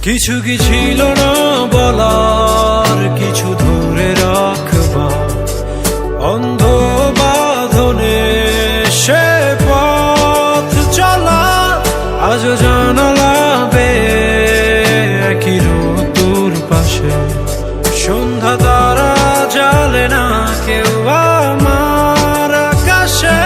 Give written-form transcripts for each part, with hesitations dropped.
কিছু কি ছিল না বলার, কিছু ধরে রাখবার অন্ধ বাঁধনে সে পথ চলা। আজও জানালা বেয়ে একই ঋতুর পাশে সন্ধ্যা তারা জ্বালে না কেউ আমার আকাশে।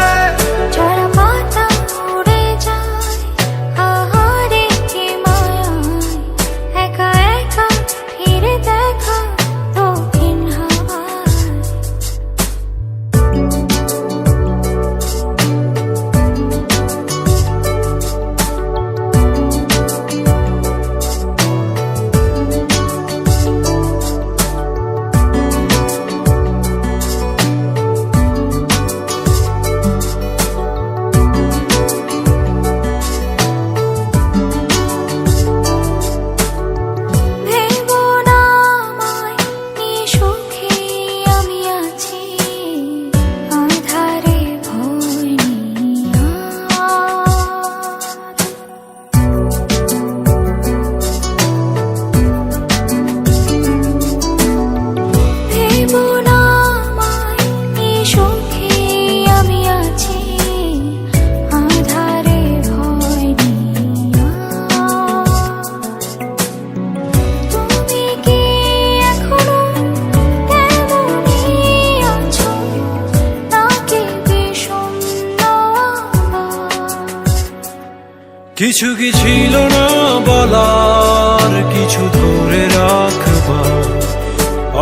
কিছু কি ছিল না বলার, কিছু ধরে রাখবার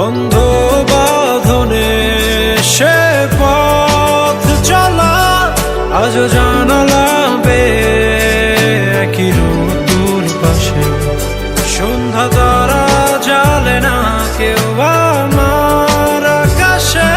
অন্ধ বাঁধনে সে পথ চলা। আজও জানালা বেয়ে একই ঋতুর পাশে সন্ধ্যা তারা জ্বালে না কেউ আমার আকাশে।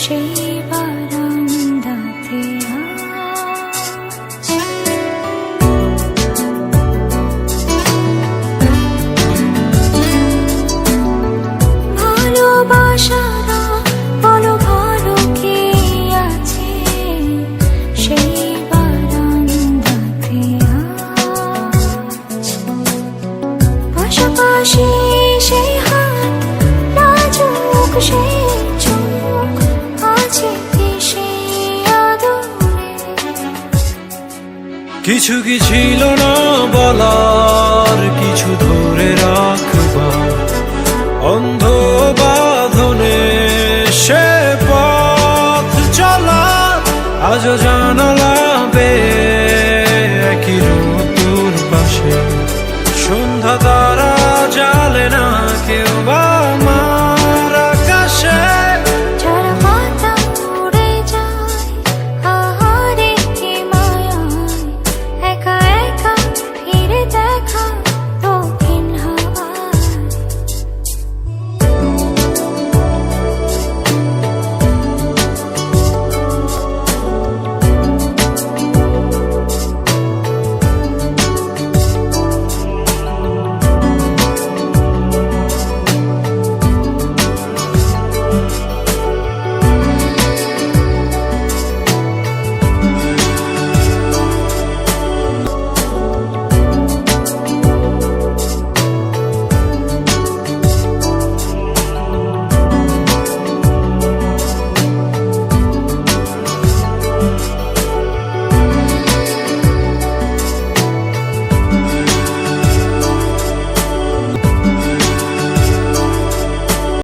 সেই বারান্দাতে ভালোবাসারা বলো ভালো কে আছে, সেই বারান্দাতে পাশাপাশি সেই হাত নাজুক সেই কিছু কি ছিল না বলা।